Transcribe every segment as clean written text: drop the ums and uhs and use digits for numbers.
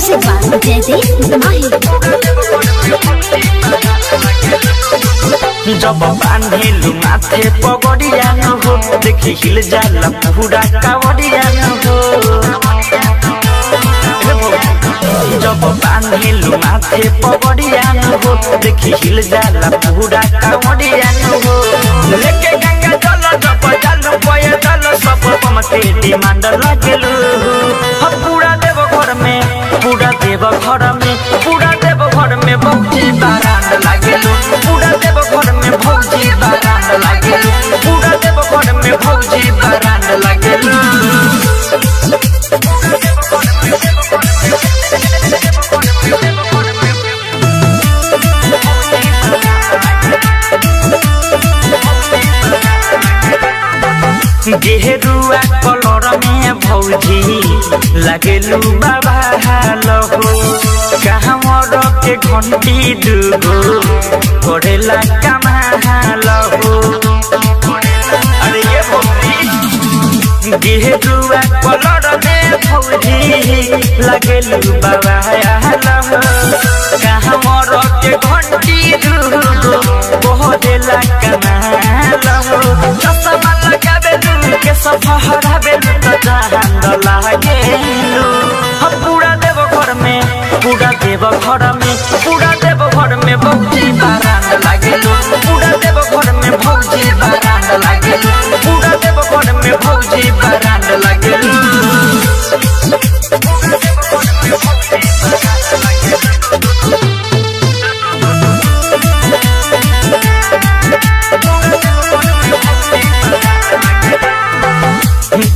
Music by Jaydeep माही। जब बांधेलु माथे पगड़िया न हो देखी हिल जाला पूरा कावड़िया न हो। जब बांधेलु माथे पगड़िया न हो देखी हिल जाला पूरा कावड़िया न हो। लेके गंगा जल जब जालू पय जल सब पमते डिमांड लागेलु। पूरा देव घर में पूरा देव घर में पूरा देव घर में बहुती बारांड लागेलु। पूरा देव घर में भौजी बारांड लागेलु। पूरा देव घर में भौजी बारांड लागेलु। गेरुआ कलर में भौजी लागेलु बाबा हालो। कहवर के घंटी दुगो करेला कमालो। अरे ये भौजी गेरुआ कलर में भौजी लागेलु बाबा हालो। कहवर के घंटी दुगो करेला कमालो। चश्मा लगाबेलु के सफहरा बेलु त जहान लागेलु। पूरा देव घर में पूरा देव घर में पूरा देव घर में बहुती बारांड लागेलु। पूरा देव घर में भौजी बारांड लागेलु। पूरा देव घर में भौजी बारांड लागेलु।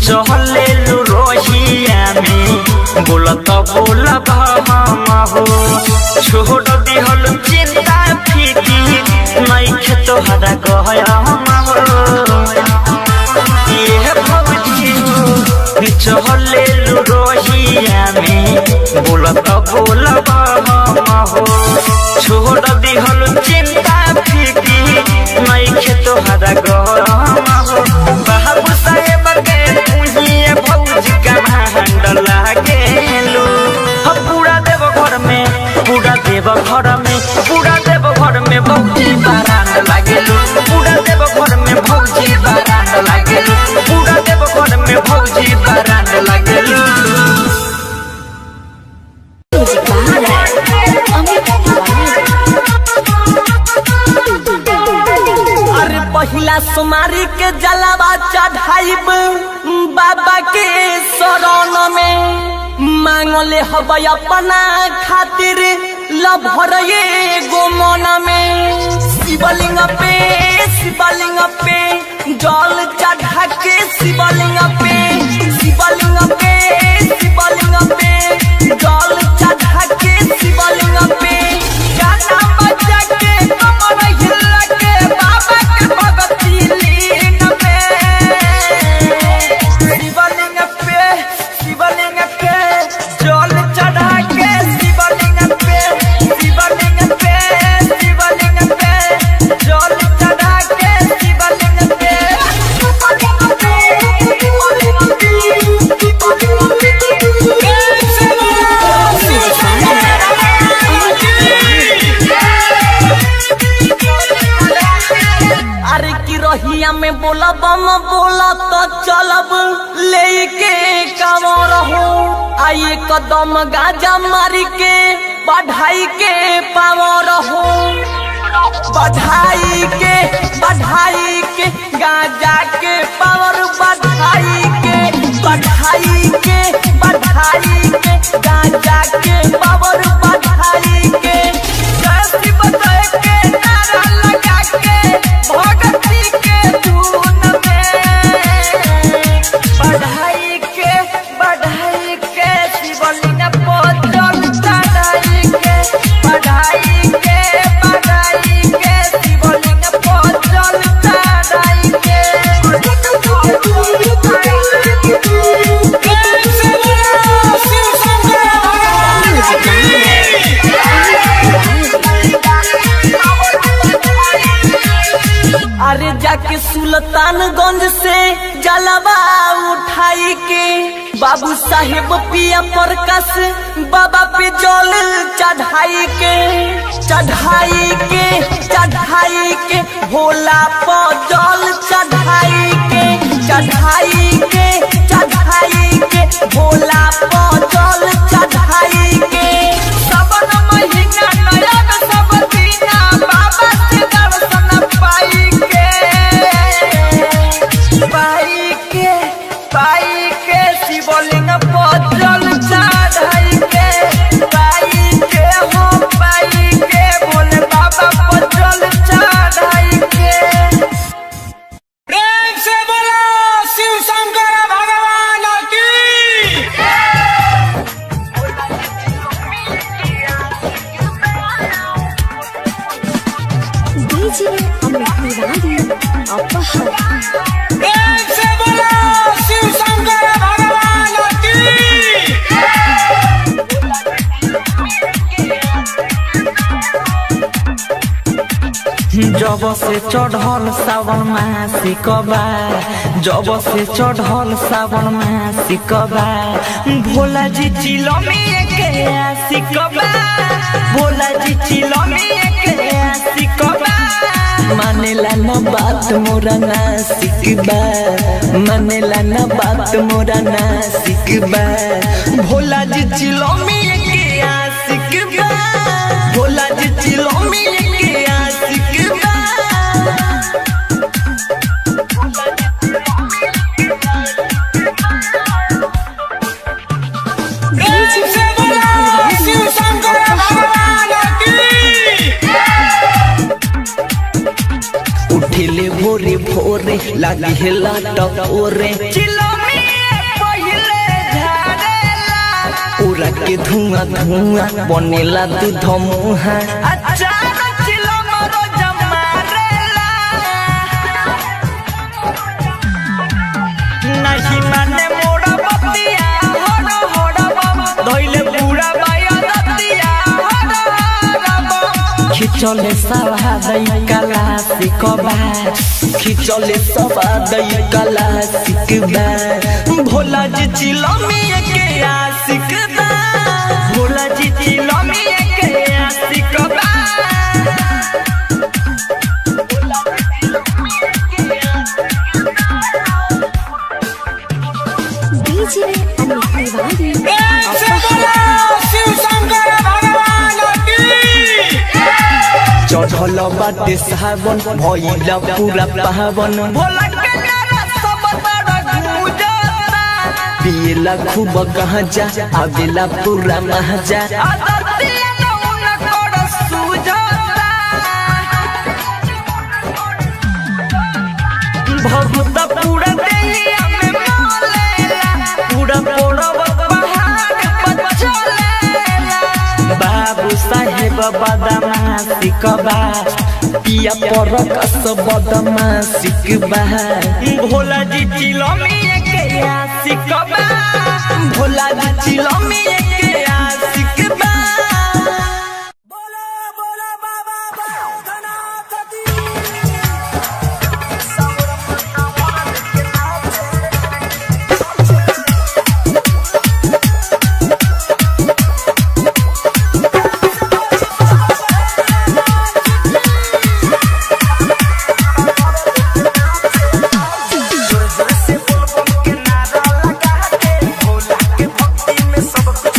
चहलेलु रोहिया में बोलत बोला हम हो। छोड़ दिहल चिंता फीकी नहीं तोहरा गया हम हो। ये भौजी चहलेलु रोहिया में बोलत बोला हम हो। छोड़ दिहल चिंता फीकी नहीं तोहरा गया हम हो। बाबू साहेब के भौजी कमांड लागेलु। पूरा देव घर में पूरा देव घर में पूरा देव घर में बहुती बारांड लागेलु। पूरा देव घर में भौजी बारांड लागेलु। पूरा देव घर में भौजी बारांड लागेलु। अरे पहिला सोमारी के जलावा चढ़ाइब बाबा के शरण में। मांगले हब अपना खातिर लभर गो मन में। शिवलिंग पे जल चढ़ा के शिवलिंग पे शिवलिंग पे शिवलिंग पे जल चढ़ा के शिवलिंग पे। गाना बजा के कमर हिला के बाबा के भगती लीन में। शिवलिंग पे जल चढ़ा के शिवलिंग पे शिवलिंग पे शिवलिंग पे जल चढ़ा के शिवलिंग पे। अरे की रहिया में बोला बम बोला तो चलब लेके कांवर हो। आइए कदम गाजा मारी के बढ़ाई के पावर हो। बढ़ाई के गाजा के पावर बढ़ाई के गाजा के पावर बढ़ाई के। जय शिव जय के नारा लगा के भगती के धुन में। बढ़ाई के शिवलिंग पर जल चढ़ाई के। बढ़ाई के शिवलिंग पर जल चढ़ाई के। अरे जाके सुल्तानगंज से जलवा उठाई के बाबू साहेब पिया प्रकाश बाबा पे जल चढ़ाई के भोला पर जल चढ़ाई के भोला पर जल चढ़ाई के सावन महीना नया सब दीना बाबा से दर्शन पाई के शिवलिंग पर जल चढ़ाई के हो पाई के भोले बाबा पर जल चढ़ाई के। प्रेम से बोलो शिव शंकर भगवान की। डीजे अमित तिवारी अपहर प्रेम से बोलो शिव शंकर भगवान की। जब से चढ़ल सावन मासिकबा भोला जी चिलमी के आशिकबा मानेला न बात मोरा नासिकबा भोला जी चिलमी के आशिकबा प्रेम से बोलो शिव शंकर भगवान की। उठिले भोरे भोरे लागी हेला टकोरे पूरा के धुआं बनेला दूध मुहा नहीं माने मोड़ा बतिया धोइले पूरा बाया दतिया खिचले सवा दई कला सिकबा भोला जी चिलमी के आशिकबा डीजे अमित तिवारी प्रेम से बोलो शिव शंकर भगवान की। चढ़ल बाटे सावन भइला पूरा पावन भोला के नारा सब बड़ा गुजरता पियला खूब गांजा आवेला पूरा महजा आदतिया नौना कर सुजता भगता पूरा देहिया में मोलेला पूरा पर्वत पहाड़ पर चलेला बाबू साहेब बदमाशिकबा पिया प्रकाश बदमाशिकबा भोला जी चिलमी के आशिकबा बोलो बोलो बाबा भूतनाथ की। जोर जोर से बोल के नारा लगा के भोला के भक्ति में सब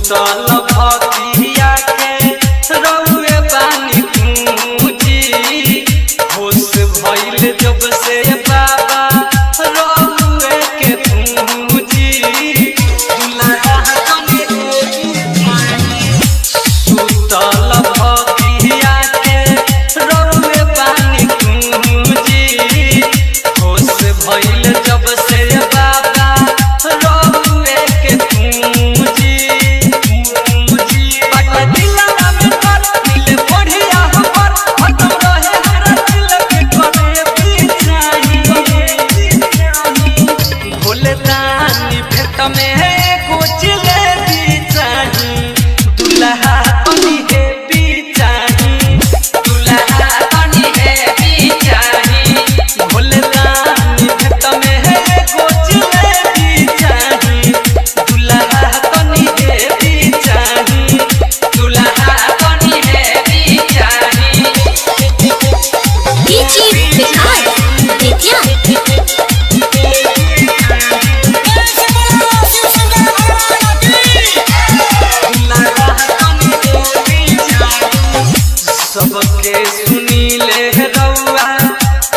सुतल भतिया के रउए बानी पूजी होश भइल जब से बाबा रउए के पूजी दुल्हा तनी सुतल भतिया के रउए बानी पूजी होश भइल जब से बाबा रउए के पूजी बाटे दिलवा में कर मिले बढ़िया हमर खत्म रहे हमरा दिल के करे बिचाही भोले दानी भेट में कोचिले बिचाही दुल्हा तनी है बिचाही दुल्हा तनी है बिचाही भोले दानी भेट में कोचिले बिचाही दुल्हा तनी है बिचाही दुल्हा तनी है बिचाही डीजे विकास बेतिया सबके सुनीले रउआ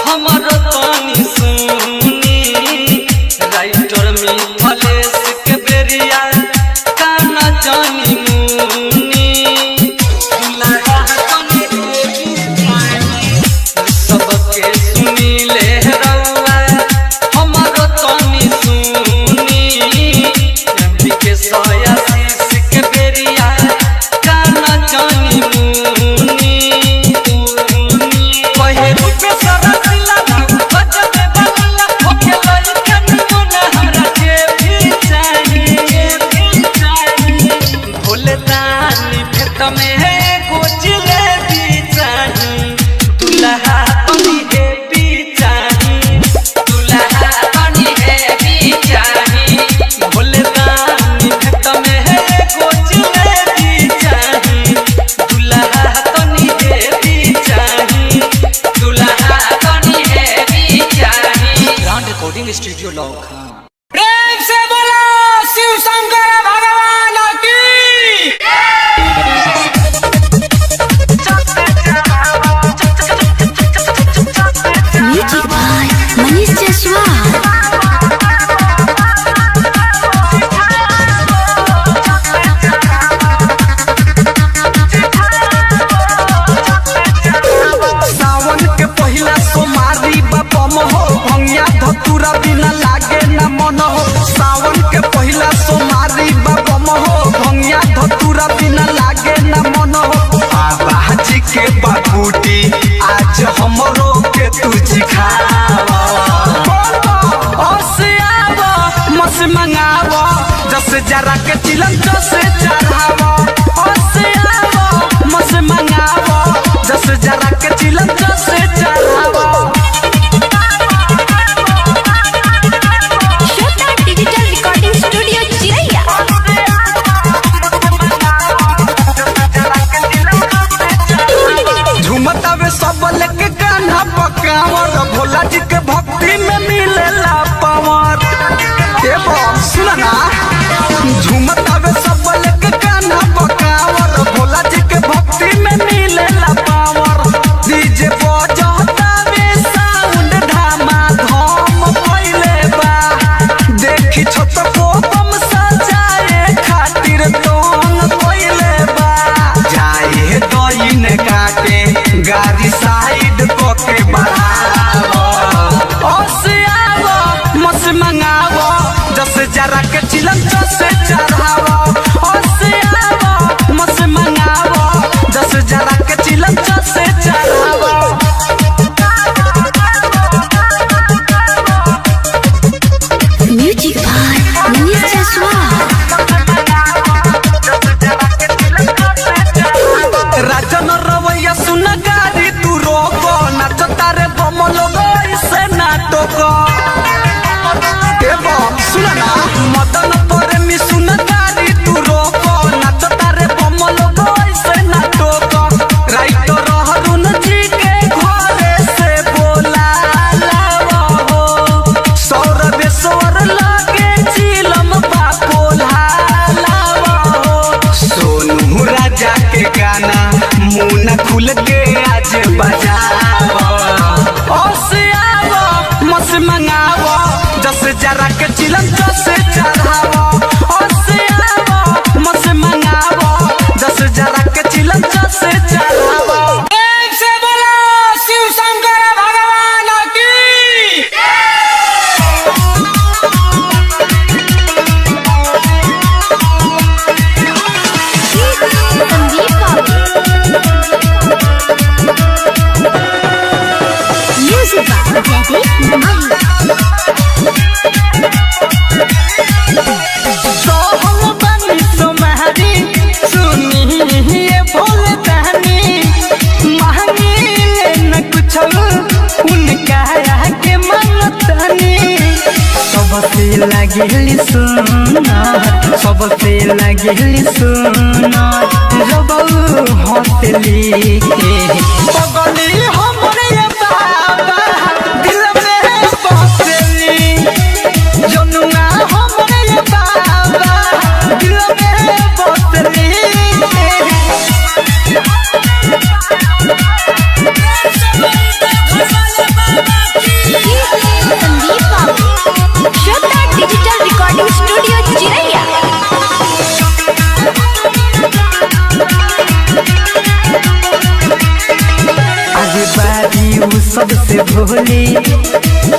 हमर तनी सुनी राइटर मिथलेश के बेरिया काना जानी मुनी दुल्हा तनी सबके सुनीले रउआ हमर तनी सुनी के सयासीस के बेरिया काना जानी मुनी कहे रूपे सारा दिला बजबे बदला होके लइकन मुना हमरा के भी चाहिए भोले दानी भेट में कोचिले भी चाही दुल्हा तनी है बिचाही दुल्हा तनी है बिचाही भोले दानी भेट में कोचिले भी चाही दुल्हा तनी है बिचाही दुल्हा तनी है बिचाही ग्रांड रिकॉर्डिंग स्टूडियो लौखा प्रेम से बोलो शिव शंकर भगवान की म्यूजिक बाय मनीष जसवाल सावन के पहिला सोमारी बम हो भंगिया धतूरा बिना लागे न मन हो सावन के पहिला सोमारी बम हो भंगिया धतूरा बिना लागे न मन हो बाबा जी के बाबूटी आज हमरो के तू सिखावा ओसियावा मस मंगावा जस जरा के चिलम जस चढ़ावा ओसियावा मस मंगावा जस जरा के चिलम जस चढ़ावा श्वेता डिजिटल रिकॉर्डिंग स्टूडियो चिरैया झुमतावे सब लेके कान्हा पकावर भोला जी के भक्ति में मिलेला पावर ए बम सुना ना झुमतावे सब लेके गाना मुंह खुल के आज बजाओ मस मंगावो जस जरा के चिलम जस चढ़ावो मस मंगावो जस जरा के चिलम जस चढ़ावो। एक से बोला शिव शंकर भगवान की। संदीप बाबू म्यूजिक बाबू सबसे लगेली सुना सबसे लगेली सुना जब हंसली पगली हमरे बाबा दिल में बसली जनुआ हमरे बाबा दिल में बसली। संदीप बाबू श्रद्धा डिजिटल रिकॉर्डिंग स्टूडियो चिरैया। आगे बारी उ सबसे भोली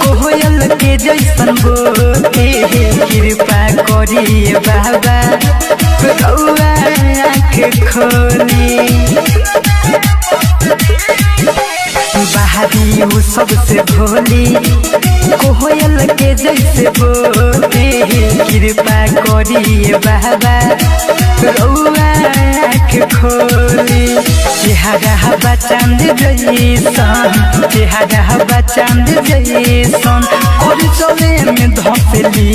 कोयल के जैसन बोले कृपा करिए बाबा रउआ आँख खोली बाहरी उ सबसे भोली कोयल के जैसे बोले कृपा करिए बाबा रउआ आँख खोली चेहरा हवा चांद जैसन चेहरा हवा चांद जैसन और चले में धंसली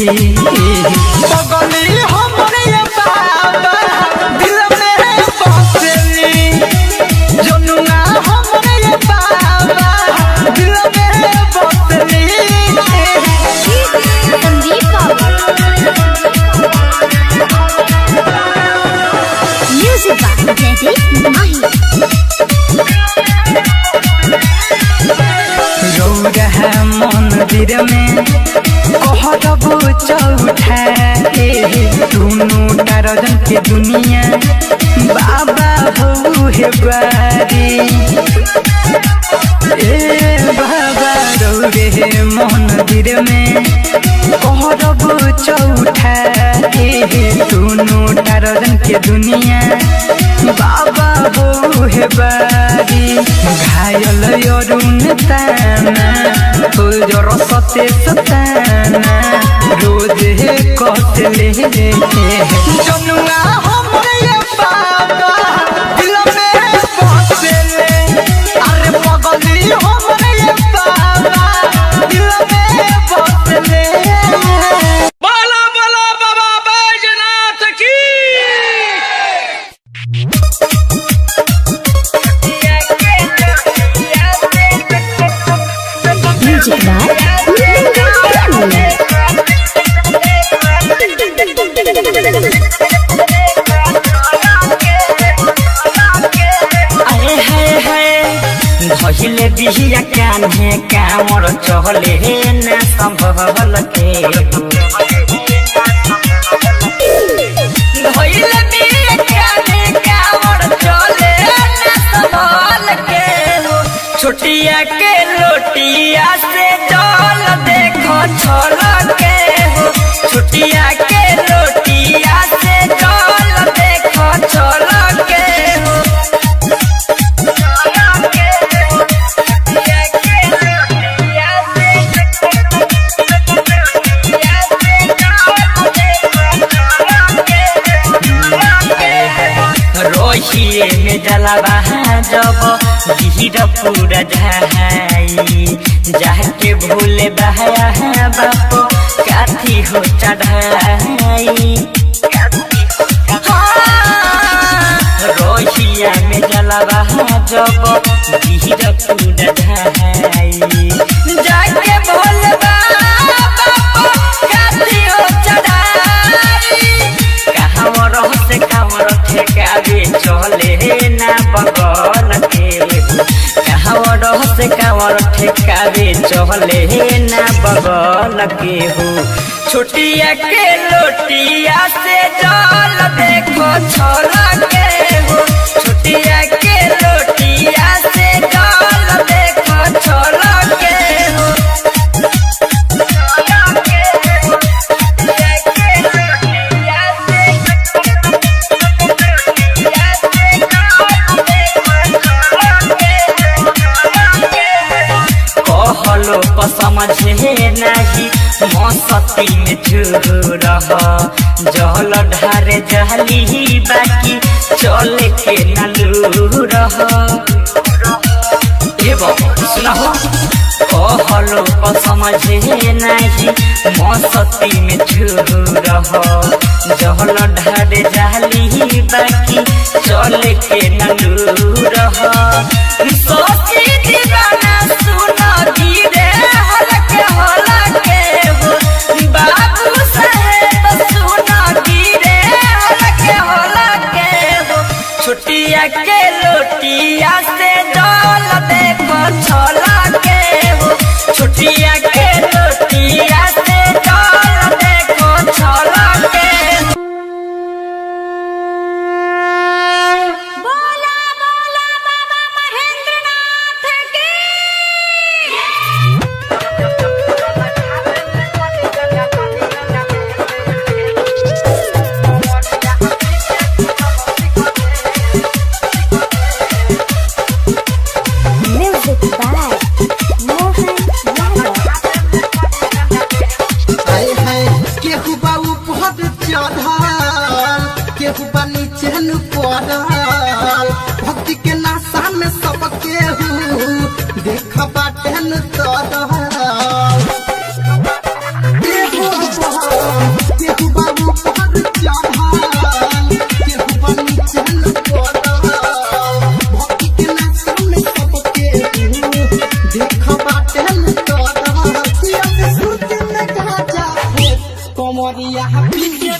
पगली हमरे बाबा दिल में बसली जनुआ हमरे बाबा दिल में बसली। संदीप बाबू म्यूजिक बाबू रौरा मंदिर में कहरबो चौठाए दुनू टारजन के दुनिया बाबा हो हे बारी ए बाबा रौरे मंदिर में कहरबो चौठाए दुनू टारजन के दुनिया बाबा हो हे बारी घायल अरुण ताना तोर सते सताना रोज कतले जनुआ हमरे बाबा दिल में बसले अरे पगली हमरे बाबा दिल में बसले। बोला बोला बाबा बैजनाथ की। म्यूजिक बाय धहिले बिहिया कान्हे कामर चहले न संभल के धहिले बिहिया कान्हे कामर चले न संभल के छोटिया के लोटिया से जल देखो छल के छोटिया के लोटिया से जल देखो छल के रोहिए में जलवा जब भीड़ पूरा झाई जाके भूले बहाया बाप काथी हो चढ़ाई रोहिया में जलवा जब भीड़ पूरा झाई जाके भूले बाप काथी हो चढ़ाई कहाँ रहते कहाँ रखे काबे चले ना से कांवर ठेकावे चहले ना बगल के हो छोटिया के लोटिया से जल देखो छल के हो छोटिया के लोटिया से जल देखो छल के हो कहलो समझे नहीं मस्ती में झूर जल ढारे जहली बाकी चल के नलू रह सुनो कहलो समझे नहीं मस्ती में झूर जल ढारे जहली बाकी चल के नलू रह सोची दीवाना सुनो धीरे हलके हलके हो बाबू साहेब सुनो धीरे हलके हलके हो छोटिया के लोटिया से जल देखो छल के हो छोटिया के लोटिया से जल देखो छल के हो बोला बोला बाबा महेंद्रनाथ की म्यूजिक बाय मोहन यादव आए हैं केहू बाबू पद चढ़ल केहू बा नीचे नु पड़ल भक्ति के नाशा में सब केहू देख बाटे नु तरल केहू बाबू पद चढ़ल केहू बा नीचे नु पड़ल भक्ति के नाशा में सब केहू देख बाटे नु तरल सिया के सुरती में कहा जाए कमरिया पीछे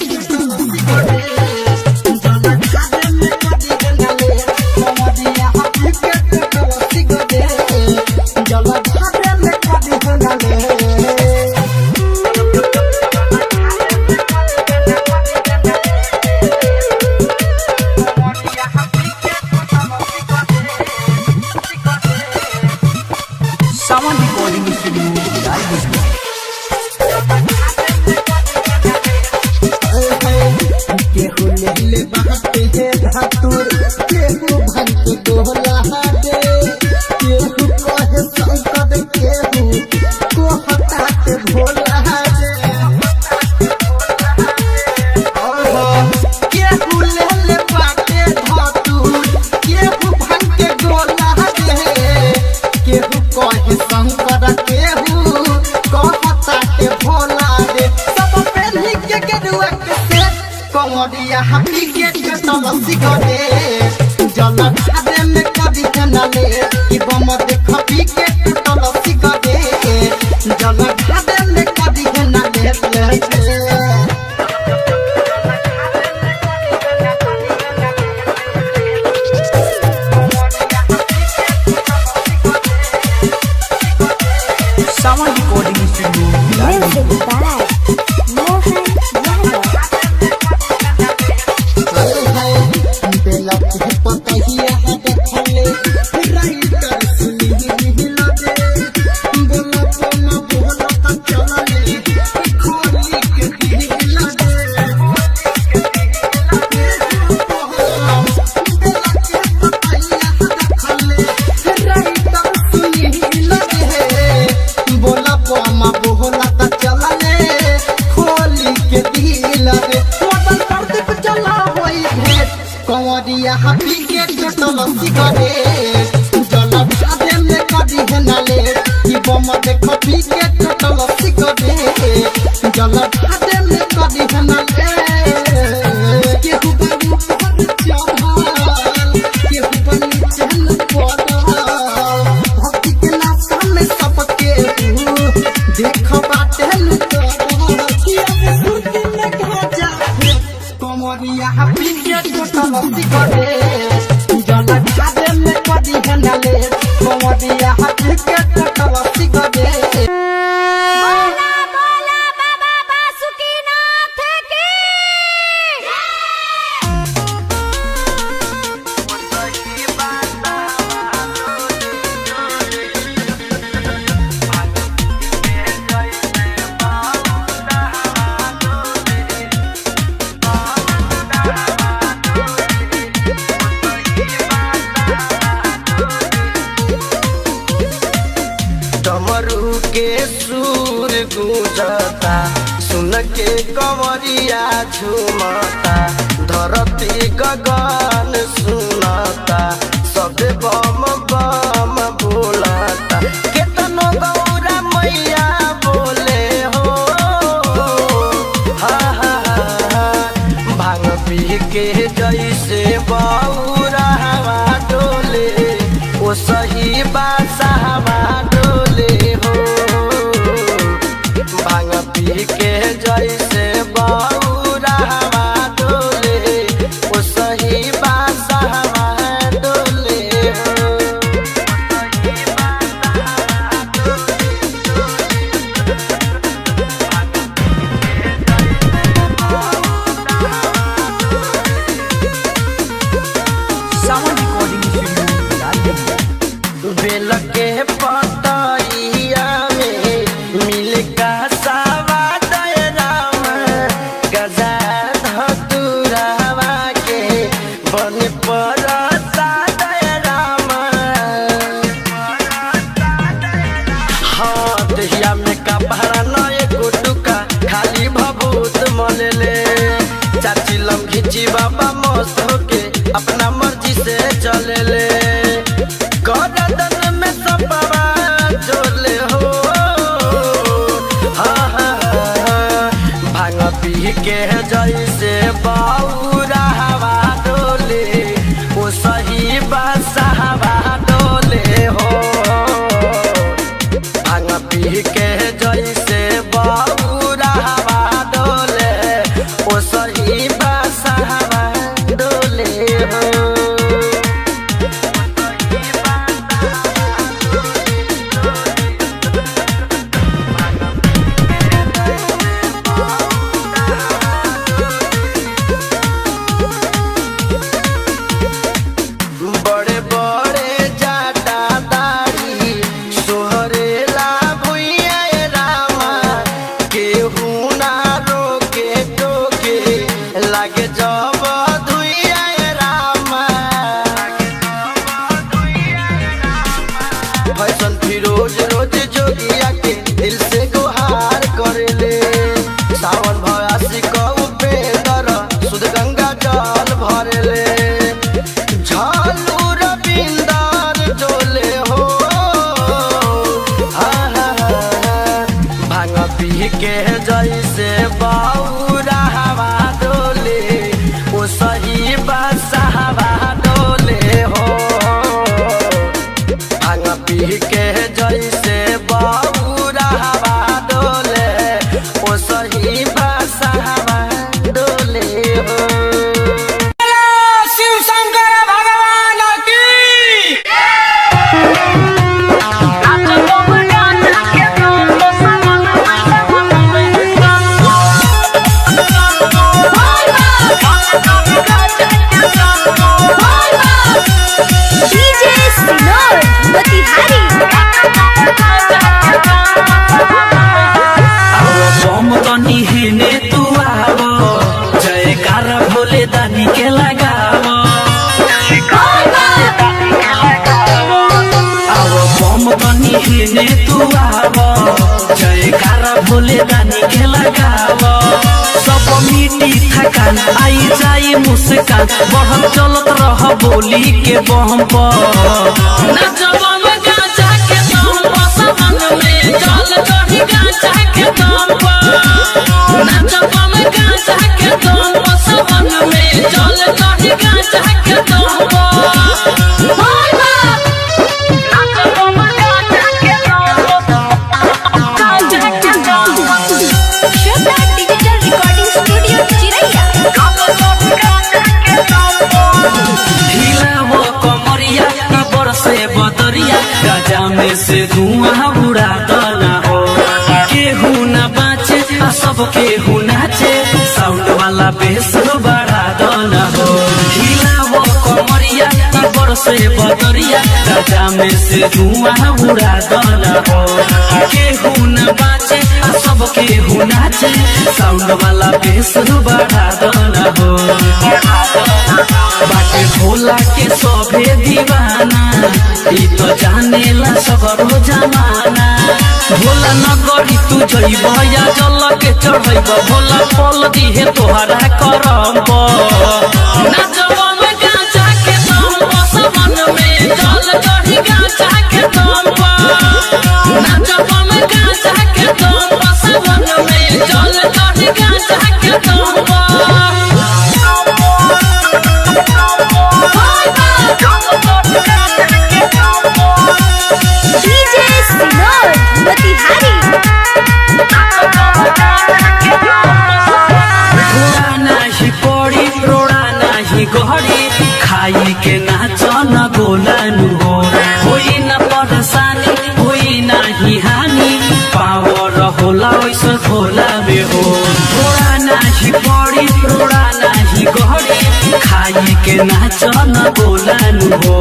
Someone recording is to do केहू ले बाटे है धातुर केहू भन के गोला दे केहू कहे संकट केहू को हटा के भोला दे केहू ले बाटे धातुर केहू भन के गोला दे केहू कहे संकट केहू को हटा के भोला दे सब पहली के गेरुआ के कमरिया हाथी के तलसी गले जल ढारे में कभी नले कि बम देख पी के तलसी गले जल ढारे में कभी नले Someone recording is to do music by Mohan Yadav बेला के पतहिया है देखले राइटर सुनी हिला दे बोला बोला बोला त चलले खोली के हिला दे बेला के पतहिया है देखले राइटर सुनी हिला दे बोला बोला बोला त चलले खोली के हिला दे मदन प्रदीप चला होई भेट कंवरिया हाथी के तलसी गले जल ढारे में कदी नले कि बम देख पी के तलसी गले जल ढारे में कदी नले केहू बाबू पर चढ़ल केहू बनी चल पड़ल भक्ति के नाशा में सब केहू देख बाटे नु तरल किया के सुरती में कहा जाए कमरिया हाथी के तलसी गले जल ढारे में कदी नले कमरिया के सुर गूंजता, सुन के कंवरिया झूमता, धरती गगन सुनता, सबे बम बम बोलता। केतनो गौरा मैया बोले हो, हा हा हा, भांग पी के जैसे बौरा हवा डोले, ओ सही बासावा डोले हो। भांग पी के जैसे बौरा हवा डोले, ओ सही बासावा डोले हो। बेल के पतइया में मिल का सवाद राम, गजा धतुरावा के बन पर साद राम। हाँ दहिया में का भरा नए गुटुका, खाली भभूत मलले, चाची लम घिची बाबा मस्त होके अपना मर्जी से चले ले। गर्दन में सपवा जोले हो, हा हा हा, भांग पी के जैसे बौरा हवा डोले, ओ सही बासावा डोले हो। भांग पी के जैसे बौरा हवा डोले, ओ सही बासावा डोले हो। बड़े बड़े जाटा दाढ़ी सोहरेला भुइया रामा, केहू ना रोके टोके लागे जब धुइया रामा। फैशन फिरोज रोज जोगिया के दिल से गुहार करेले, सावन भयासी कऊ पेदर सुध गंगा जल भरेले। झालू रविंदर डोले हो, हा हा हा, भांग पी के जैसे बौरा हवा डोले, ओ सही बासावा डोले हो। भांग पी के जैसे बौरा हवा डोले, ओ सही बासावा डोले हो। शिव शंकर भगवान की DJ Sinor Motihari। बम तनी हिने तू आव, जयकार भोले दानी के लगाव। आव बम तनी हिने तू आव, जयकार भोले दानी के लगाव। सब मिट्टी थकान आई जाई मुस्कान, बहम चलत रह बोली के बम पर। नचबम गांजा के दम पर, सावन में जल चढ़ी गांजा के दम पर। नचबम गांजा के दम पर, सावन में जल चढ़ी गांजा के दम पर। नचबम गांजा के दम पर, गांजा के दम पर। श्रद्धा डिजिटल रिकॉर्डिंग स्टूडियो चिरैया। ढीला वो कमरिया ई बरसे बदरिया, गाजा में से धुआं उड़ा दना हो। केहू न बाचे आ सब केहू नाचे, साउंड वाला बेस बढ़ा दना हो। ढीला वो कमरिया ई बरसे बदरिया, गाजा में से धुआं उड़ा दना हो। केहू न बाचे आ सब केहू नाचे, साउंड वाला बेस बढ़ा दना हो। बाटे भोला के सभे दीवाना ई तो जानेला सगरो जमाना भोला नगरी तू जइब या जल के चढ़ब भोला फल दिहे तोहरा करब नाचब में गांजा के दम सावन में जल चढ़ी गांजा के दम नाचब में गांजा के दम सावन में जल चढ़ी गांजा के दम डीजे सिनोर मोतिहारी रोड़ा नाही पड़ी रोड़ा नाही गहरी खाई के नाच न गोलानु हो होई न परेशानी होई नाही हानि पावर होला वैसे खोला में हो रोड़ा नाही पड़ी रोड़ा नाही गहरी खाई के नाच न गोलानु हो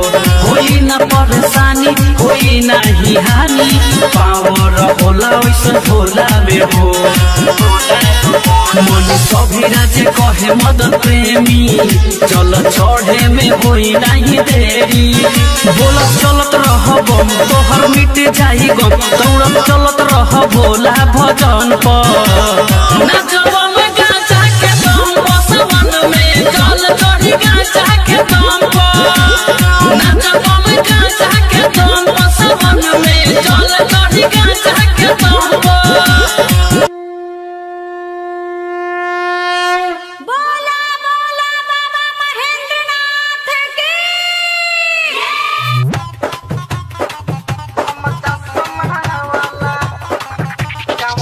होई न परेशानी होई नाही हानि पावर होला वैसे खोला में हो मन सभीरा जे कहे मदन प्रेमी चल चढ़े में होई नहीं देरी बोलत चलत रह बम तोहर मिट जाई गम दौड़त चलत रह भोला भजन पर नाचब में गांजा के दम सावन में जल चढ़ी गांजा के दम नाचब में गांजा के दम सावन में जल चढ़ी गांजा के दम बोला बोला बाबा महेंद्रनाथ की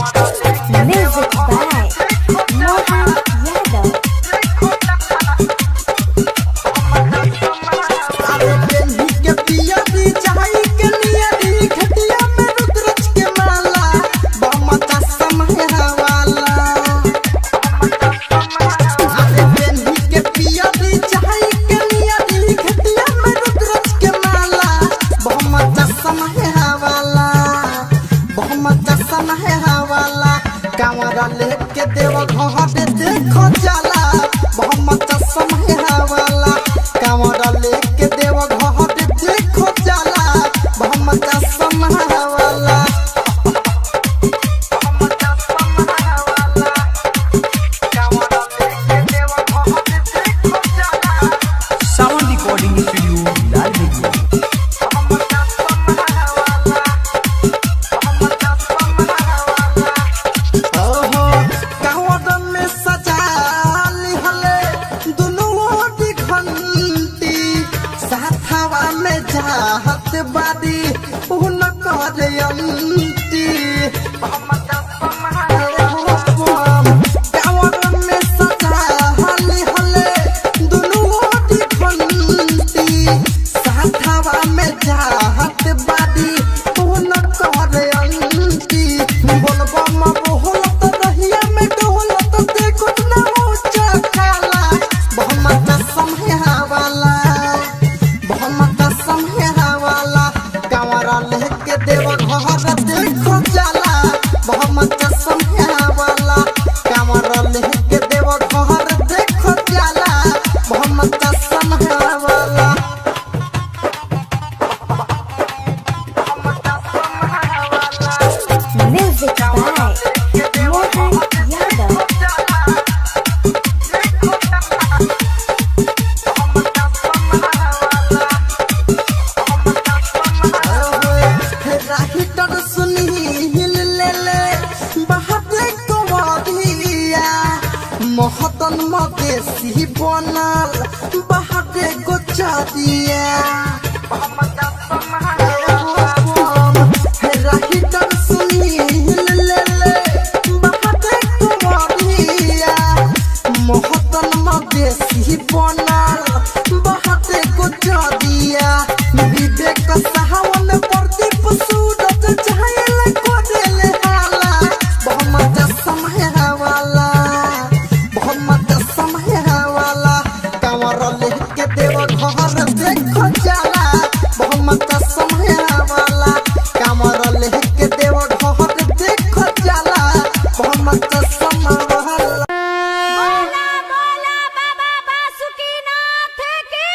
म्यूजिक बाय मोहन यादव अरे बेली के पिया दी चाही के लिए दी खटिया में रुद्रज के माला बहुमत समय हवाला अरे बेली के पिया दी चाही के लिए दी खटिया में रुद्रज के माला बहुमत समय हवाला बहुमत समय हवाला कांवरा लेके देव घर देखो जाला बहुमत समय हवाला कांवरा लेके देव घर देखो जाला बहुमत समय हवाला कांवरा लेके देव घर देखो जाला साउंड रिकॉर्डिंग स्टूडियो लालगंज ओहो कांवरन में सजाली हले दुनु ओटी घंटी साथवा में जाहत बादी उन कर अंती कांवरन में सजाली हले दुनु ओटी घंटी साथवा में जाहत बादी उन कर अंती बोलबम बोलत रहिया में डोलत देखो ना ऊंचा खाला बहुमत समय हवाला बहुमत समय हवाला कांवरा लेके देव घर देखो जाला बहुमत समय हवाला कांवरा लेके देव घर देखो जाला बहुमत समय हवाला म्यूजिक बाय मोहन यादव राहिटर सुनील ले ले बहादे कोवरिया महतन मदेसी बनल बहादे गोचरिया राहिटर सुनील ले ले बहादे कोवरिया महतन मदेसी बनल बहादे गोचरिया विवेक सहावन प्रदीप सूरज चाहेले कोडेले हाला बहुमत समय हवाला बहुमत समय हवाला कांवर लेके देव घर देखो जाला बहुमत समय हवाला कांवर लेके देव घर देखो जाला बहुमत समय हवाला बोला बोला बाबा बासुकीनाथ की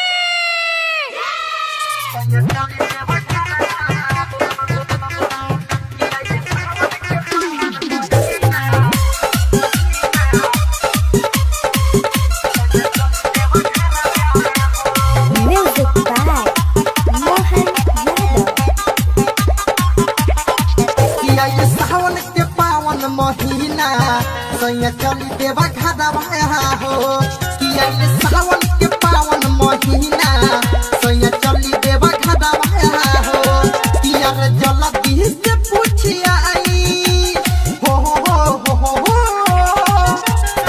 Music by Mohan Yadav. किया ये सावन के पावन महीना सैया चली देवा घादवा हो किया ये सावन के पावन महीना सैया चली देवा घादवा हो किया रे जल्दी से पूछिया आई हो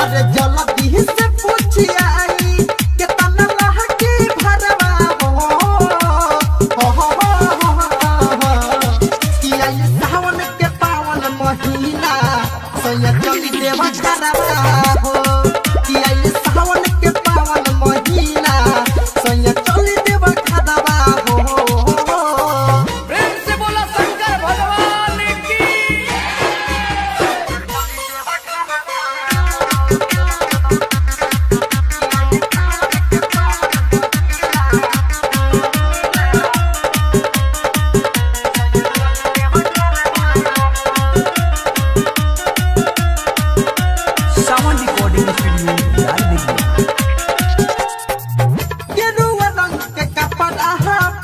अरे जल्दी से पूछिया आई कितना लहकी भरवा हो किया ये सावन के पावन महीना सैया चली देवा घादवा हो किया ये सावन के पावन महीना सैया चली देवा घादवा हो प्रेम से बोला शंकर भगवान की। सावन रिकॉर्डिंग स्टूडियो यार देखिए गेरुआ रंग के कपड़ा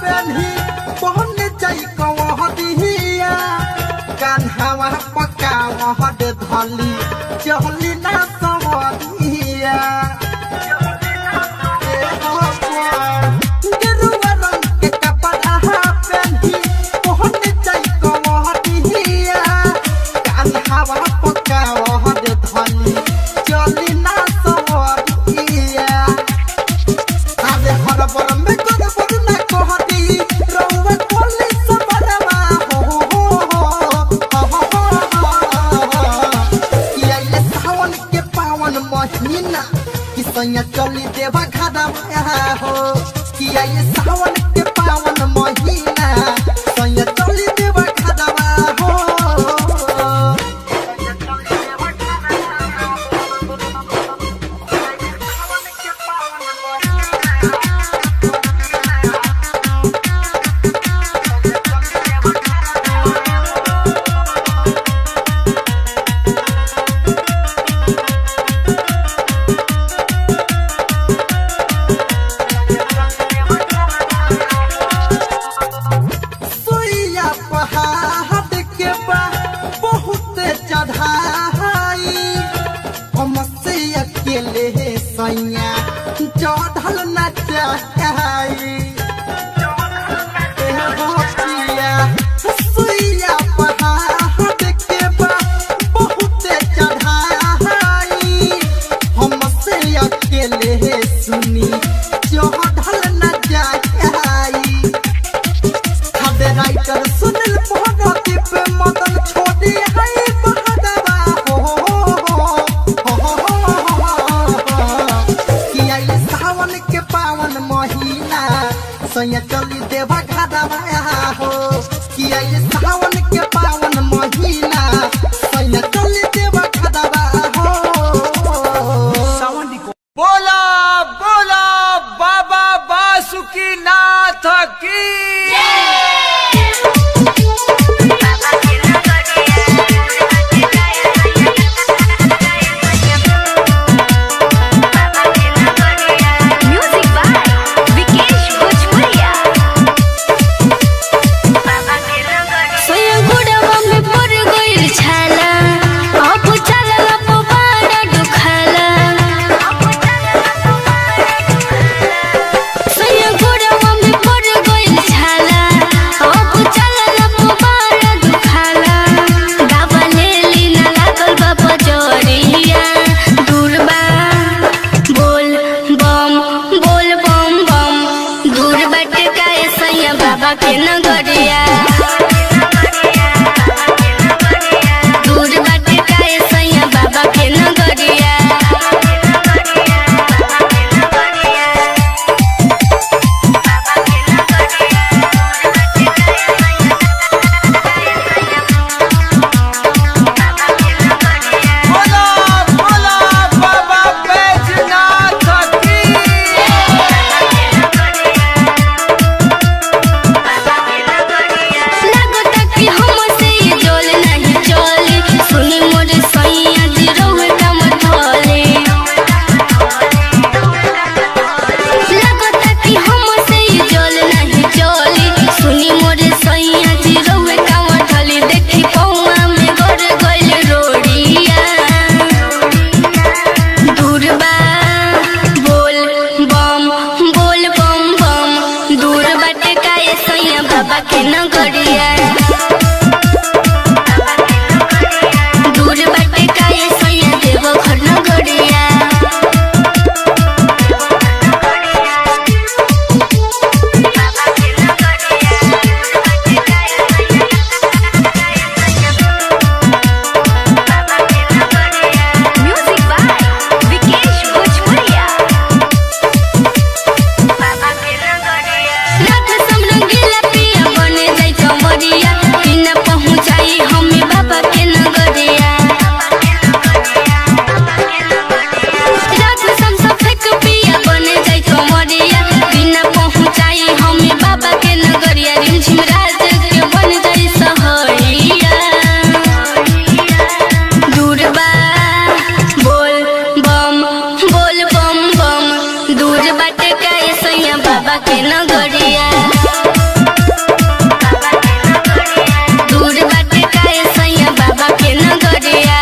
पहनी पहन जाई कवहदिया कान्हावा पकावा दे धली चहली ना सवदिया गेरुआ रंग के कपड़ा पहनी पहन जाई कवहदिया कान्हावा पकावा दे धली चली ना सवदिया आवे हरबर में गड़बड़ न कहती रउवा कोली सबरवा किया ये सावन के पावन महीना कि सैया चली देवा घादवा हो किया ये सावन के पावन महीना सैया चली देवा घादवा हो सुइया पहाड़ के बा बहुत चढ़ाई हमसे अकेले सैया चढ़ल न चाही सुइया पहाड़ के बा बहुत चढ़ाई हमसे अकेले सुनी चढ़ल न चाही हदे राइटर सुनील भगवती पे मदन छोड़ी है बहदवा किया ये सावन के पावन महीना सैया चली देवा घादवा हो किया ये सावन के पावन महीना सैया चली देवा घादवा हो सावन रिकॉर्डिंग बोला बोला बाबा बासुकी नाथ की। Music by Vikesh Bhojpuria. सोया गुड़वा में पड़ गइल छाला अब चलल पवाड़ा दुखाला सोया गुड़वा में पड़ गइल छाला अब चलल पवाड़ा दुखाला बाबा लेली ना लागल बाबा जोरिया दूरबा बोल बम बम दूर बट काए सैया बाबा के नगरिया दूर बट काए सैया बाबा के नगरिया बोला बोला बाबा बैजनाथ की। सैया बाबा के नगरिया दूर बाटे काये सैया देव घर नगरिया बाबा के नगरिया दूर बाटे काये सैया बाबा के नगरिया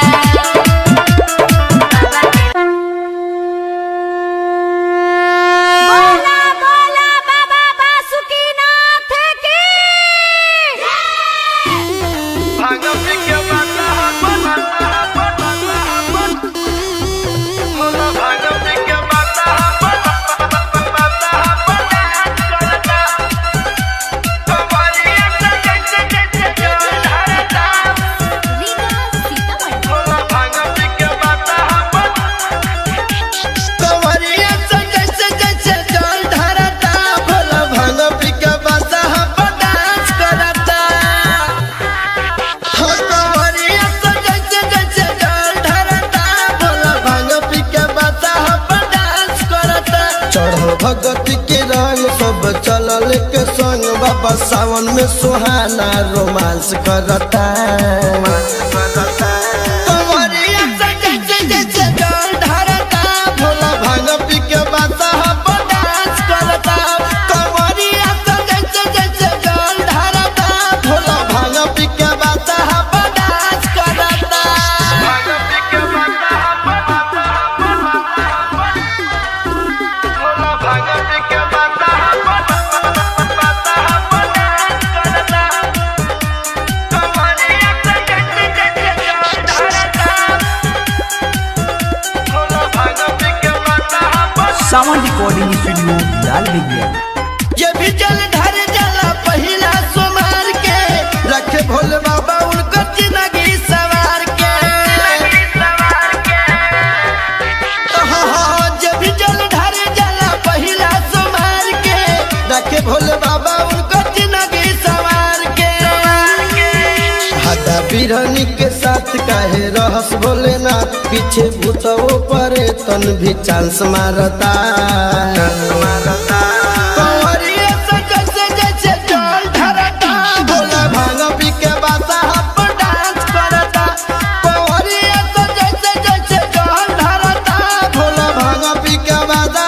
बोला बोला बाबा बासुकीनाथ की भगती के रंग सब चलल के संग बाबा सावन में सुहाना रोमांस करता कंवरिया से जैसे जल ढारता भोला भांग पी के बासा डांस करता कंवरिया से जैसे जल ढारता भोला भांग पी के बासा डांस करता सावन रिकॉर्डिंग स्टूडियो लाल बिगिया ये भी जल धर जला पहिला सोमार के रखे भोले बाबा उनको जिंदगी सवार के ये भी जल धर जला पहिला सोमार के रखे भोले बाबा उनको जिंदगी सवार के हाथा बिरहनी के साथ काहे रहस भोलेनाथ पीछे भूतों परे तन भी चांस मारता कंवरिया से जैसे जल ढारता भोला भांग पी के बासा डांस करता कंवरिया से जैसे जल ढारता भोला भांग पी के बासा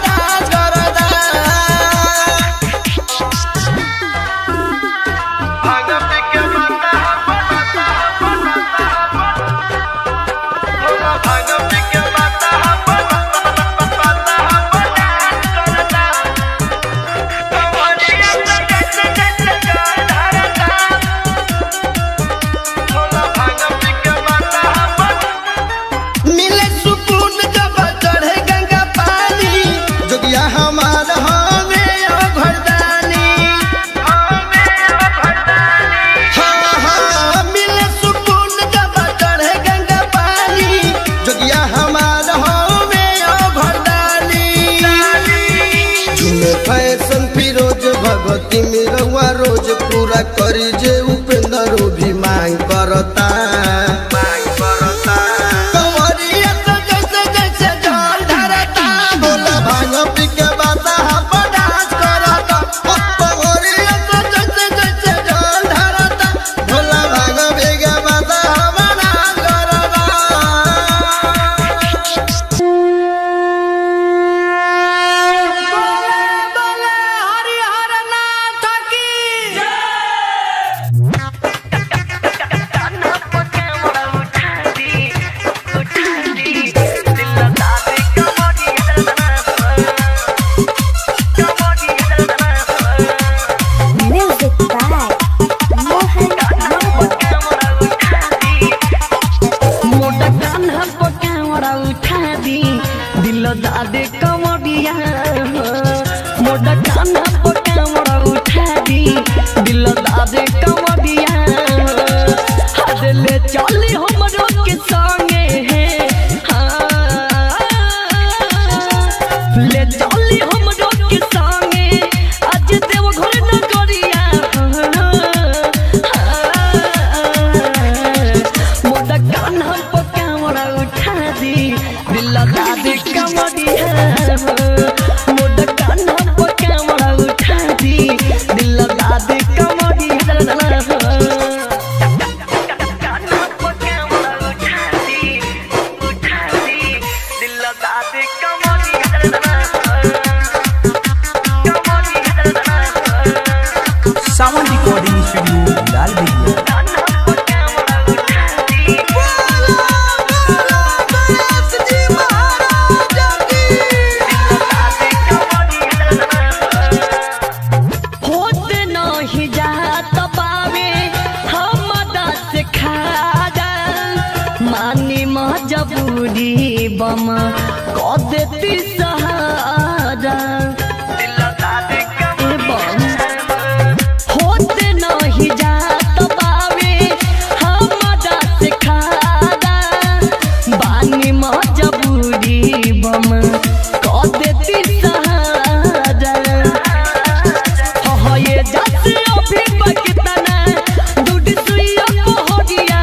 डांस करता मिले सुकून जब चढ़े गंगा पानी जोगिया हमार हमें घरदानी हाँ मिले सुकून जब चढ़े गंगा पानी जोगिया हमार हमें घरदानी झूमे फैशन फिरोज भगवती में रहुआ रोज पूरा करी जे उपेंद्र भी मांग करता कंवरिया से जैसे जल ढारता भोला भांग पी के बासा डांस करता कंवरिया से जैसे जल ढारता भोला भांग पी के बासा डांस करता हरिहर नाथ की कान्हा पर कांवड़ा उठा दी दिल दादे कमरिया हद ले चली हमरो के संगे ले चली हमरो के संगे आज देव घर न करिया मोटा कान्हा पर कांवड़ा उठा दी दिल दादे कमरिया मोटा कान्हा पर कांवड़ा उठा दी दिल दादे कमरिया कान्हा पर कांवड़ा उठा दी दिल दादे कमरिया सावन रिकॉर्डिंग स्टूडियो लाल बिगिया। मजबूरी बम कह देती सहारा होते नहीं जात बावे हमरा से खारा बानी मजबूरी बम कह देती सहारा हो ये जैसे अभी बकतना दूध सुइया पहरिया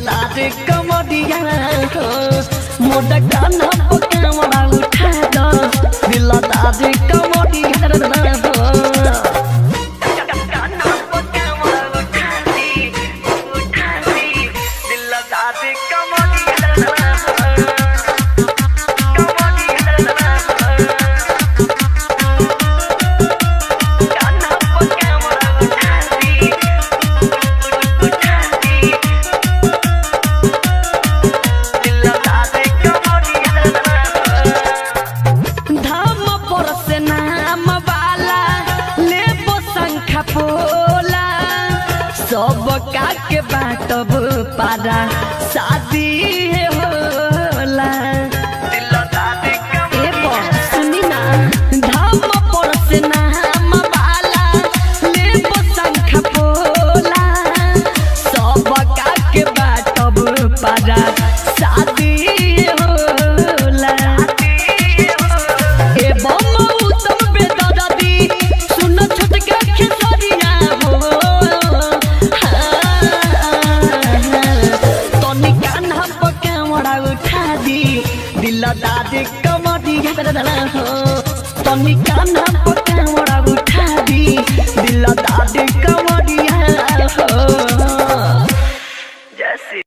दादे कमरिया मोटा कान्हा पर कांवड़ा उठा दो दिल दादे कमरिया कान्हा पर कांवड़ा उठा दी दिल दादे कमरिया सब के बाटब पारा शादी होला सुनी ना धाम पर से नाम वाला लेब शंख पोला सब के बाटब पारा शादी होला ए बम उत्तम बेदर्दी सुन छोटका खेसरिया हो दिल दादे कमरिया तनी कान्हा पर कांवड़ा उठा दी दिल दादे कमरिया जैसे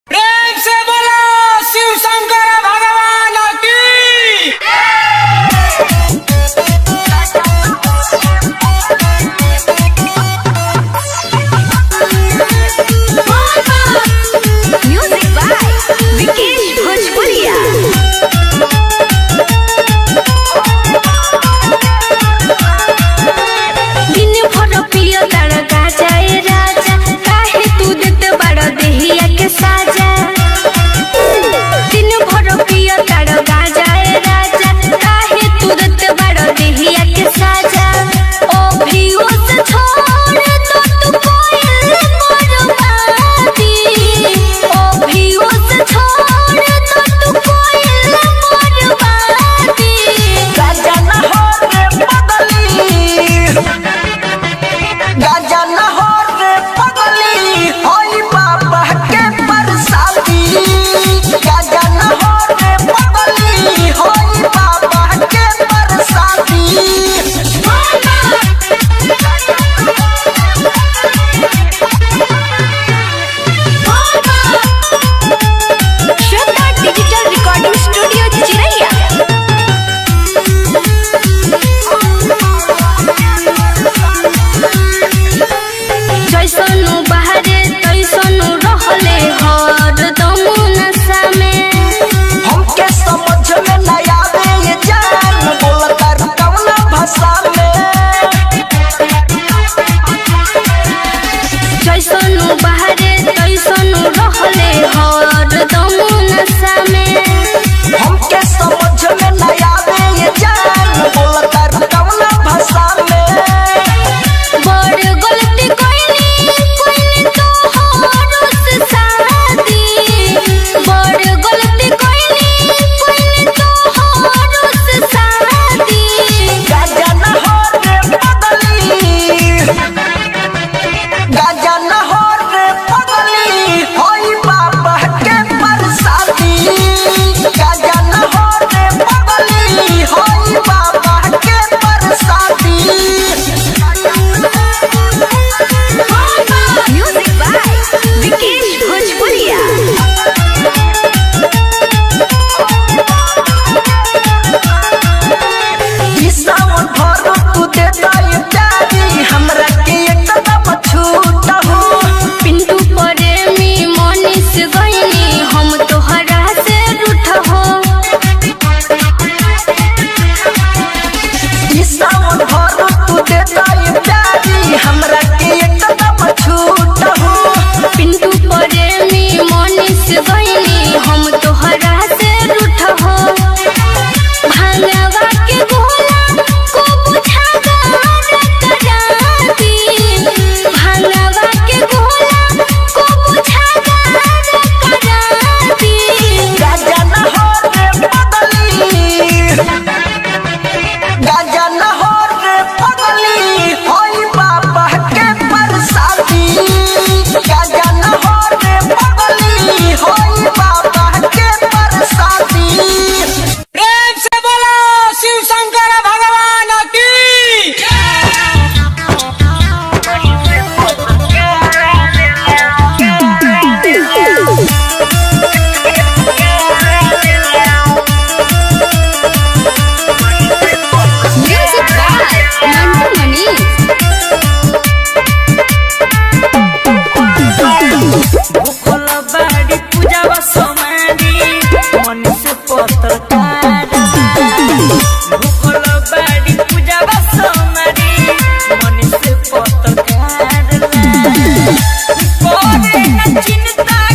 प्रेम से बोलो शिव शंकर भगवान की। म्यूजिक बाय विकेश भोजपुरिया। चिंता